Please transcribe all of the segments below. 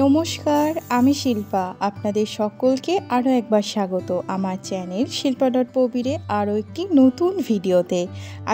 নমস্কার, আমি শিল্পা। আপনাদের সকলকে আরও একবার স্বাগত আমার চ্যানেল শিল্পা.প্রবীরে আরও একটি নতুন ভিডিওতে।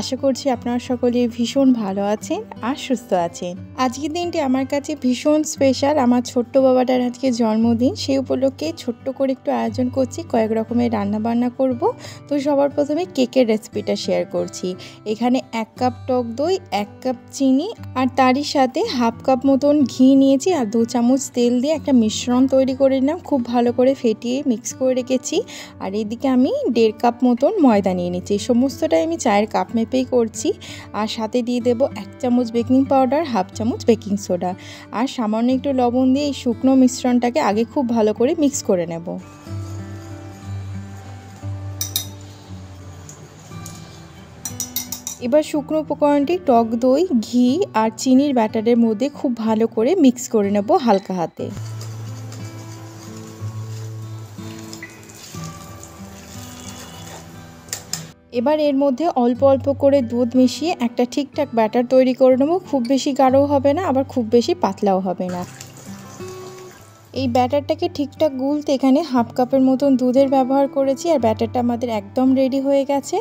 আশা করছি আপনারা সকলে ভীষণ ভালো আছেন আর সুস্থ আছেন। আজকের দিনটি আমার কাছে ভীষণ স্পেশাল। আমার ছোট্ট বাবাটার আজকে জন্মদিন, সেই উপলক্ষে ছোট্ট করে একটু আয়োজন করছি, কয়েক রকমের রান্নাবান্না করব। তো সবার প্রথমে কেকের রেসিপিটা শেয়ার করছি। এখানে 1 কাপ টক দই, 1 কাপ চিনি আর তারই সাথে হাফ কাপ মতন ঘি নিয়েছি আর 2 চামচ তেল দিয়ে একটা মিশ্রণ তৈরি করে নিলাম। খুব ভালো করে ফেটিয়ে মিক্স করে রেখেছি। আর এদিকে আমি 1.5 কাপ মতন ময়দা নিয়ে নিচ্ছি। সমস্তটাই আমি চায়ের কাপ মেপেই করছি। আর সাথে দিয়ে দেব 1 চামচ বেকিং পাউডার, হাফ চামচ বেকিং সোডা আর সামান্য একটু লবণ দিয়ে এই শুকনো মিশ্রণটাকে আগে খুব ভালো করে মিক্স করে নেব। এবার শুকনো উপকরণটি টক দই, ঘি আর চিনির ব্যাটারের মধ্যে খুব ভালো করে মিক্স করে নেব হালকা হাতে। এবার এর মধ্যে অল্প অল্প করে দুধ মিশিয়ে একটা ঠিকঠাক ব্যাটার তৈরি করে নেব। খুব বেশি গাঢ়ও হবে না, আবার খুব বেশি পাতলাও হবে না। এই ব্যাটারটাকে ঠিকঠাক গুলতে এখানে হাফ কাপের মতন দুধের ব্যবহার করেছি আর ব্যাটারটা আমাদের একদম রেডি হয়ে গেছে।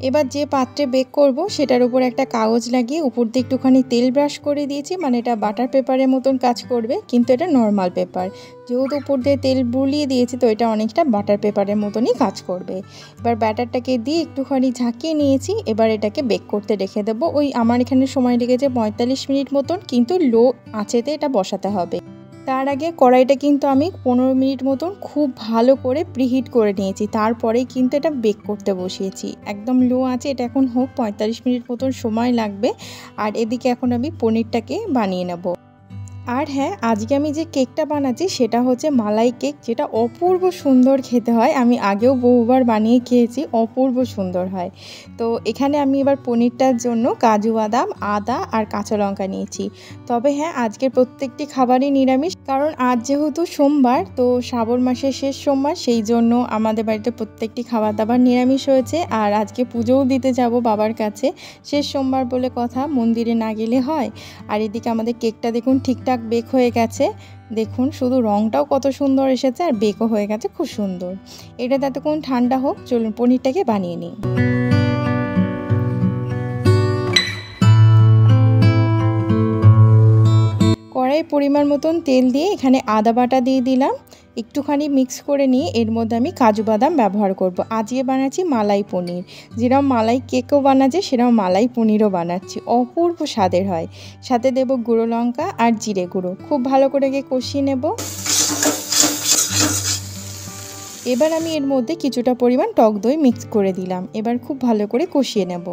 এবার যে পাত্রে বেক করব সেটার উপর একটা কাগজ লাগিয়ে উপর দিয়ে একটুখানি তেল ব্রাশ করে দিয়েছি। মানে এটা বাটার পেপারের মতন কাজ করবে, কিন্তু এটা নর্মাল পেপার। যেহেতু উপর দিয়ে তেল বুলিয়ে দিয়েছি, তো এটা অনেকটা বাটার পেপারের মতনই কাজ করবে। এবার ব্যাটারটাকে দিয়ে একটুখানি ঝাঁকিয়ে নিয়েছি। এবার এটাকে বেক করতে রেখে দেবো। ওই আমার এখানে সময় লেগেছে 45 মিনিট মতন, কিন্তু লো আঁচেতে এটা বসাতে হবে। তার আগে কড়াইটা কিন্তু আমি 15 মিনিট মতন খুব ভালো করে প্রিহিট করে নিয়েছি। তারপরেই কিন্তু এটা বেক করতে বসিয়েছি। একদম লো আছে, এটা এখন হোক 45 মিনিট মতন সময় লাগবে। আর এদিকে এখন আমি পনিরটাকে বানিয়ে নেব। আর হ্যাঁ, আজকে আমি যে কেকটা বানাচ্ছি সেটা হচ্ছে মালাই কেক, যেটা অপূর্ব সুন্দর খেতে হয়। আমি আগেও বহুবার বানিয়ে খেয়েছি, অপূর্ব সুন্দর হয়। তো এখানে আমি এবার পনিরটার জন্য কাজু বাদাম, আদা আর কাঁচা লঙ্কা নিয়েছি। তবে হ্যাঁ, আজকের প্রত্যেকটি খাবারই নিরামিষ, কারণ আজ যেহেতু সোমবার, তো শ্রাবণ মাসের শেষ সোমবার, সেই জন্য আমাদের বাড়িতে প্রত্যেকটি খাবার দাবার নিরামিষ হয়েছে। আর আজকে পুজোও দিতে যাব বাবার কাছে। শেষ সোমবার বলে কথা, মন্দিরে না গেলে হয়। আর এদিকে আমাদের কেকটা দেখুন ঠিকঠাক বেক হয়ে গেছে। দেখুন শুধু রংটাও কত সুন্দর এসেছে আর বেকও হয়ে গেছে খুব সুন্দর। এটা ততক্ষণ ঠান্ডা হোক, চলুন পনিরটাকে বানিয়ে নিই। কড়াই পরিমাণ মতন তেল দিয়ে এখানে আদা বাটা দিয়ে দিলাম। একটুখানি মিক্স করে নিয়ে এর মধ্যে আমি কাজু বাদাম ব্যবহার করব। আজকে বানাচ্ছি মালাই পনির। যেরকম মালাই কেকও বানাচ্ছে সেরকম মালাই পনিরও বানাচ্ছি, অপূর্ব স্বাদের হয়। সাথে দেব গুঁড়ো লঙ্কা আর জিরে গুঁড়ো। খুব ভালো করে কষিয়ে নেব। এবার আমি এর মধ্যে কিছুটা পরিমাণ টক দই মিক্স করে দিলাম। এবার খুব ভালো করে কষিয়ে নেব।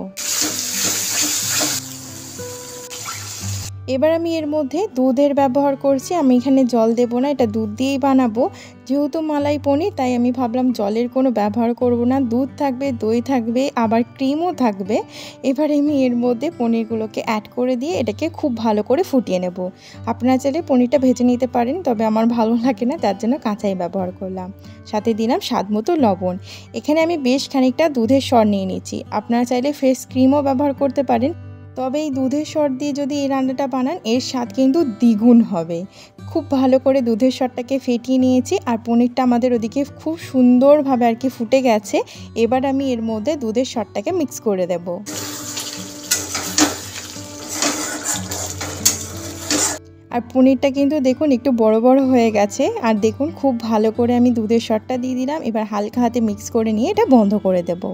এবার আমি এর মধ্যে দুধের ব্যবহার করছি। আমি এখানে জল দেব না, এটা দুধ দিয়েই বানাবো। যেহেতু মালাই পনির, তাই আমি ভাবলাম জলের কোনো ব্যবহার করব না। দুধ থাকবে, দই থাকবে, আবার ক্রিমও থাকবে। এবার আমি এর মধ্যে পনিরগুলোকে অ্যাড করে দিয়ে এটাকে খুব ভালো করে ফুটিয়ে নেব। আপনারা চাইলে পনিরটা ভেজে নিতে পারেন, তবে আমার ভালো লাগে না, তার জন্য কাঁচাই ব্যবহার করলাম। সাথে দিলাম স্বাদ মতো লবণ। এখানে আমি বেশ খানিকটা দুধের সর নিয়ে নিচ্ছি। আপনারা চাইলে ফ্রেশ ক্রিমও ব্যবহার করতে পারেন, তবে এই দুধের সর দিয়ে যদি এই রান্নাটা বানান, এর স্বাদ কিন্তু দ্বিগুণ হবে। খুব ভালো করে দুধের সরটাকে ফেটিয়ে নিয়েছি আর পনিরটা আমাদের ওদিকে খুব সুন্দরভাবে আর কি ফুটে গেছে। এবার আমি এর মধ্যে দুধের সরটাকে মিক্স করে দেব। আর পনিরটা কিন্তু দেখুন একটু বড় বড় হয়ে গেছে। আর দেখুন খুব ভালো করে আমি দুধের সরটা দিয়ে দিলাম। এবার হালকা হাতে মিক্স করে নিয়ে এটা বন্ধ করে দেব।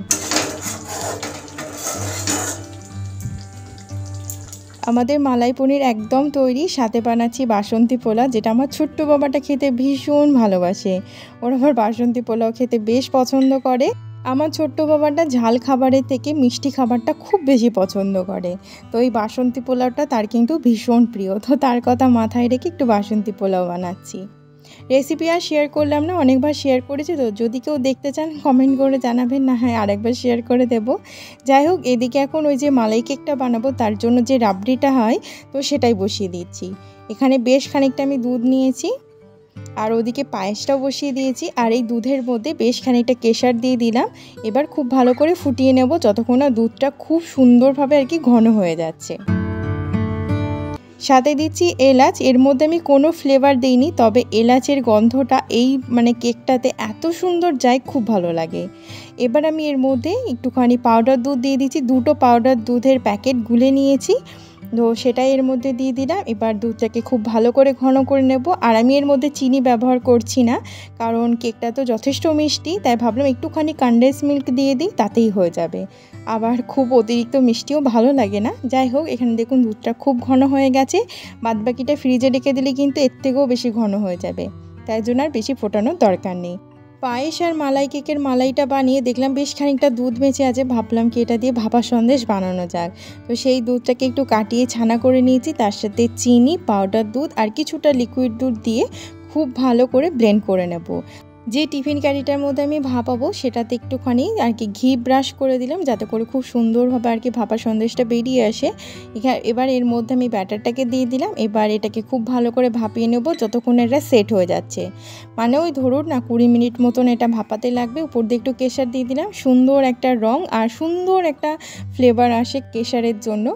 আমাদের মালাই পনির একদম তৈরি। সাথে বানাচ্ছি বাসন্তী পোলাও, যেটা আমার ছোট্ট বাবাটা খেতে ভীষণ ভালোবাসে। ওর আবার বাসন্তী পোলাও খেতে বেশ পছন্দ করে। আমার ছোট্ট বাবাটা ঝাল খাবারের থেকে মিষ্টি খাবারটা খুব বেশি পছন্দ করে। তো এই বাসন্তী পোলাওটা তার কিন্তু ভীষণ প্রিয়। তো তার কথা মাথায় রেখে একটু বাসন্তী পোলাও বানাচ্ছি। রেসিপি আর শেয়ার করলাম না, অনেকবার শেয়ার করেছি। তো যদি কেউ দেখতে চান কমেন্ট করে জানাবেন, না হয় আরেকবার শেয়ার করে দেব। যাই হোক, এদিকে এখন ওই যে মালাই কেকটা বানাবো তার জন্য যে রাবড়িটা হয়, তো সেটাই বসিয়ে দিচ্ছি। এখানে বেশ খানিকটা আমি দুধ নিয়েছি আর ওদিকে পায়েসটাও বসিয়ে দিয়েছি। আর এই দুধের মধ্যে বেশ খানিকটা কেশর দিয়ে দিলাম। এবার খুব ভালো করে ফুটিয়ে নেব যতক্ষণ না দুধটা খুব সুন্দরভাবে আর কি ঘন হয়ে যাচ্ছে। সাথে দিচ্ছি এলাচ। এর মধ্যে আমি কোনো ফ্লেভার দিইনি, তবে এলাচের গন্ধটা এই মানে কেকটাতে এত সুন্দর যায়, খুব ভালো লাগে। এবার আমি এর মধ্যে একটুখানি পাউডার দুধ দিয়ে দিচ্ছি। 2টো পাউডার দুধের প্যাকেট গুলে নিয়েছি, তো সেটাই এর মধ্যে দিয়ে দিলাম। এবার দুধটাকে খুব ভালো করে ঘন করে নেব। আর আমি এর মধ্যে চিনি ব্যবহার করছি না, কারণ কেকটা তো যথেষ্ট মিষ্টি, তাই ভাবলাম একটুখানি কনডেন্স মিল্ক দিয়ে দিই, তাতেই হয়ে যাবে। আবার খুব অতিরিক্ত মিষ্টিও ভালো লাগে না। যাই হোক, এখানে দেখুন দুধটা খুব ঘন হয়ে গেছে। বাদবাকিটা ফ্রিজে রেখে দিলে কিন্তু এর থেকেও বেশি ঘন হয়ে যাবে, তাই জন্য আর বেশি ফোটানোর দরকার নেই। পায়েস আর মালাই কেকের মালাইটা বানিয়ে দেখলাম বেশ খানিকটা দুধ বেঁচে আছে, ভাবলাম কি এটা দিয়ে ভাপা সন্দেশ বানানো যাক। তো সেই দুধটাকে একটু কাটিয়ে ছানা করে নিয়েছি, তার সাথে চিনি, পাউডার দুধ আর কিছুটা লিকুইড দুধ দিয়ে খুব ভালো করে ব্লেন্ড করে নেব। যে টিফিন ক্যারিটার মধ্যে আমি ভাপাবো সেটাতে একটুখানি আর কি ঘি ব্রাশ করে দিলাম, যাতে করে খুব সুন্দরভাবে আর কি ভাপা সন্দেশটা বেরিয়ে আসে। এবার এর মধ্যে আমি ব্যাটারটাকে দিয়ে দিলাম। এবার এটাকে খুব ভালো করে ভাপিয়ে নেব যতক্ষণ এটা সেট হয়ে যাচ্ছে। মানে ওই ধরুন না 20 মিনিট মতন এটা ভাপাতে লাগবে। উপর দিয়ে একটু কেশর দিয়ে দিলাম, সুন্দর একটা রং আর সুন্দর একটা ফ্লেভার আসে কেশরের জন্য।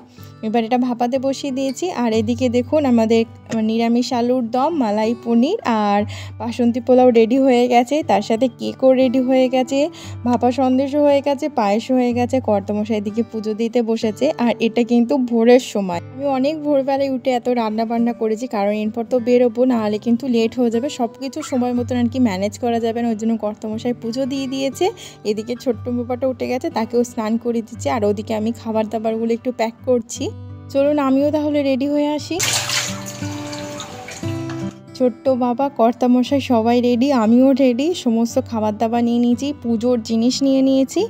এবার এটা ভাপাতে বসিয়ে দিয়েছি। আর এদিকে দেখুন আমাদের নিরামিষ আলুর দম, মালাই পনির আর বাসন্তী পোলাও রেডি হয়ে গেছে, তার সাথে কেকও রেডি হয়ে গেছে, ভাপা সন্দেশও হয়ে গেছে, পায়েসও হয়ে গেছে। কর্তামশাই এদিকে পুজো দিতে বসেছে। আর এটা কিন্তু ভোরের সময়। আমি অনেক ভোরবেলায় উঠে এত রান্না বান্না করেছি, কারণ এরপর তো বেরোবো, নাহলে কিন্তু লেট হয়ে যাবে। সব কিছু সময় মতন আর কি ম্যানেজ করা যাবে না, ওই জন্য কর্তামশাই পুজো দিয়ে দিয়েছে। এদিকে ছোট্ট ব্যাপারটা উঠে গেছে, তাকেও স্নান করে দিচ্ছে। আর ওদিকে আমি খাবার দাবারগুলো একটু প্যাক করছি। চলুন আমিও তাহলে রেডি হয়ে আসি। ছোট্ট বাবা, কর্তামশাই সবাই রেডি, আমিও রেডি। সমস্ত খাবার দাবার নিয়ে নিয়েছি, পুজোর জিনিস নিয়ে নিয়েছি।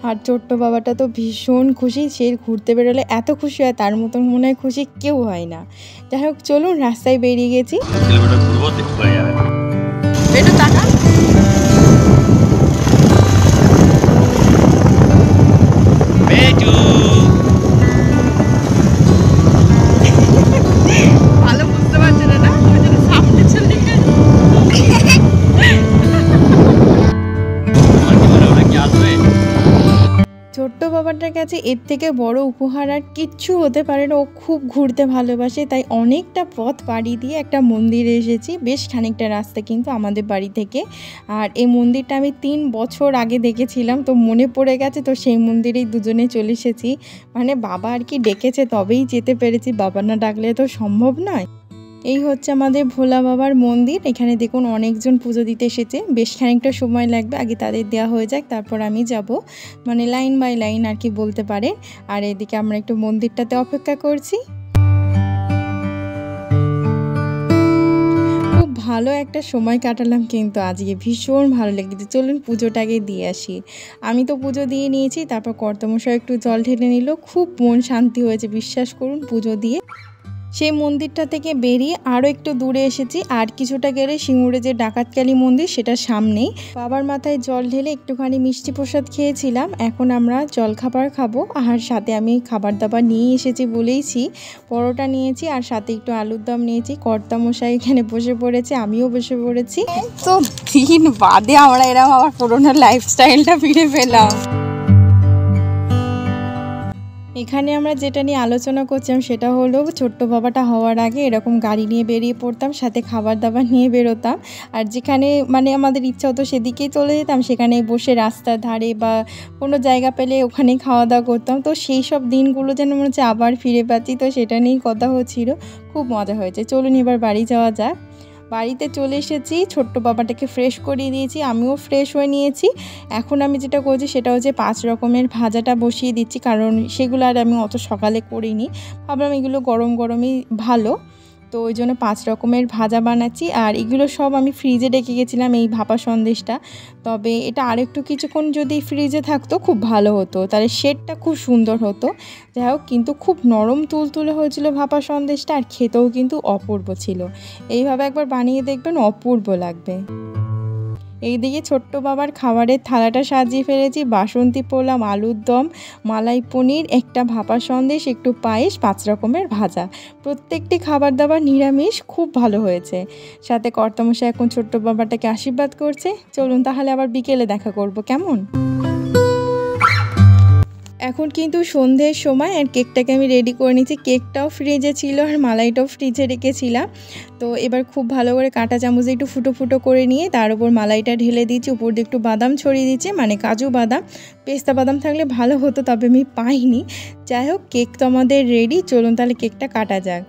আর ছোট্ট বাবাটা তো ভীষণ খুশি, সে ঘুরতে বেরোলে এত খুশি হয়, তার মতন মনে হয় খুশি কেউ হয় না। যাই হোক চলুন, রাস্তায় বেরিয়ে গেছি। ছোট্ট বাবাটার কাছে এর থেকে বড় উপহার আর কিচ্ছু হতে পারে না। ও খুব ঘুরতে ভালোবাসে, তাই অনেকটা পথ পাড়ি দিয়ে একটা মন্দিরে এসেছি। বেশ খানিকটা রাস্তা কিন্তু আমাদের বাড়ি থেকে। আর এই মন্দিরটা আমি 3 বছর আগে দেখেছিলাম, তো মনে পড়ে গেছে, তো সেই মন্দিরেই দুজনে চলে এসেছি। মানে বাবা আর কি ডেকেছে তবেই যেতে পেরেছি, বাবা না ডাকলে তো সম্ভব নয়। এই হচ্ছে আমাদের ভোলা বাবার মন্দির। এখানে দেখুন অনেকজন পুজো দিতে এসেছে, বেশ খানিকটা সময় লাগবে, আগে তাদের দেওয়া হয়ে যাক, তারপর আমি যাব। মানে লাইন বাই লাইন আর কি বলতে পারে। আর এদিকে আমরা একটু মন্দিরটাতে অপেক্ষা করছি। খুব ভালো একটা সময় কাটালাম কিন্তু আজকে, ভীষণ ভালো লেগেছে। চলুন পুজোটাকে দিয়ে আসি। আমি তো পুজো দিয়ে নিয়েছি, তারপর কর্তামশাই একটু জল ঢেলে নিল। খুব মন শান্তি হয়েছে, বিশ্বাস করুন। পুজো দিয়ে সেই মন্দিরটা থেকে বেরিয়ে আরও একটু দূরে এসেছি। আর কিছুটা গেলে সিঙ্গুরে যে ডাকাতকালী মন্দির, সেটা সামনেই। বাবার মাথায় জল ঢেলে একটুখানি মিষ্টি প্রসাদ খেয়েছিলাম। এখন আমরা জলখাবার খাবো। আর সাথে আমি খাবার দাবার নিয়ে এসেছি বলেইছি, পরোটা নিয়েছি আর সাথে একটু আলুর দম নিয়েছি। কর্তামশাই এখানে বসে পড়েছে, আমিও বসে পড়েছি। তো দিন বাদে আমরা এরকম আবার পুরোনো লাইফস্টাইলটা ফিরে পেলাম। এখানে আমরা যেটা নিয়ে আলোচনা করছিলাম সেটা হলো, ছোট্ট বাবাটা হওয়ার আগে এরকম গাড়ি নিয়ে বেরিয়ে পড়তাম, সাথে খাবার দাবার নিয়ে বেরোতাম। আর যেখানে মানে আমাদের ইচ্ছা হতো সেদিকেই চলে যেতাম, সেখানে বসে রাস্তার ধারে বা কোনো জায়গা পেলে ওখানেই খাওয়া দাওয়া করতাম। তো সেই সব দিনগুলো যেন মনে হচ্ছে আবার ফিরে পাচ্ছি, তো সেটা নিয়েই কথা হচ্ছিল। খুব মজা হয়েছে। চলুন এবার বাড়ি যাওয়া যাক। বাড়িতে চলে এসেছি, ছোট্ট বাবাটাকে ফ্রেশ করিয়ে দিয়েছি, আমিও ফ্রেশ হয়ে নিয়েছি। এখন আমি যেটা করছি সেটা হচ্ছে 5 রকমের ভাজাটা বসিয়ে দিচ্ছি, কারণ সেগুলো আর আমি অত সকালে করিনি। ভাবলাম এগুলো গরম গরমই ভালো, তো ওই জন্য 5 রকমের ভাজা বানাচ্ছি। আর এগুলো সব আমি ফ্রিজে রেখে গেছিলাম, এই ভাপা সন্দেশটা। তবে এটা আরেকটু কিছুক্ষণ যদি ফ্রিজে থাকতো খুব ভালো হতো, তাহলে শেডটা খুব সুন্দর হতো। যাই হোক, কিন্তু খুব নরম তুলতুলে হয়েছিল ভাপা সন্দেশটা, আর খেতেও কিন্তু অপূর্ব ছিল। এইভাবে একবার বানিয়ে দেখবেন, অপূর্ব লাগবে। এইদিকে ছোট্ট বাবার খাবারের থালাটা সাজিয়ে ফেলেছি। বাসন্তী পোলাও, আলুর দম, মালাই পনির, একটা ভাপা সন্দেশ, একটু পায়েস, 5 রকমের ভাজা। প্রত্যেকটি খাবার দাবার নিরামিষ, খুব ভালো হয়েছে। সাথে কর্তামশাই এখন ছোট্ট বাবাটাকে আশীর্বাদ করছে। চলুন তাহলে আবার বিকেলে দেখা করব, কেমন? এখন কিন্তু সন্ধ্যের সময় আর কেকটাকে আমি রেডি করে নিচ্ছি। কেকটাও ফ্রিজে ছিল আর মালাইটাও ফ্রিজে রেখেছিলাম। তো এবার খুব ভালো করে কাঁটা চামচে একটু ফুটো ফুটো করে নিয়ে তার উপর মালাইটা ঢেলে দিচ্ছি, উপর দিয়ে একটু বাদাম ছড়িয়ে দিচ্ছি, মানে কাজু বাদাম। পেস্তা বাদাম থাকলে ভালো হতো, তবে আমি পাইনি। যাই হোক, কেক তো আমাদের রেডি, চলুন তাহলে কেকটা কাটা যাক।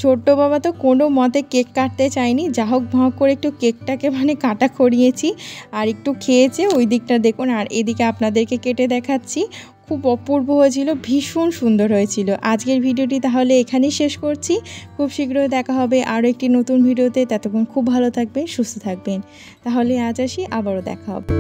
ছোট্ট বাবা তো কোনো মতে কেক কাটতে চায়নি, যা হোক ভাগ করে একটু কেকটাকে মানে কাটা করিয়েছি আর একটু খেয়েছে। ওই দিকটা দেখুন, আর এদিকে আপনাদেরকে কেটে দেখাচ্ছি। খুব অপূর্ব হয়েছিল, ভীষণ সুন্দর হয়েছিল। আজকের ভিডিওটি তাহলে এখানেই শেষ করছি। খুব শীঘ্রই দেখা হবে আরও একটি নতুন ভিডিওতে। ততক্ষণ খুব ভালো থাকবেন, সুস্থ থাকবেন। তাহলে আজ আসি, আবারও দেখা হবে।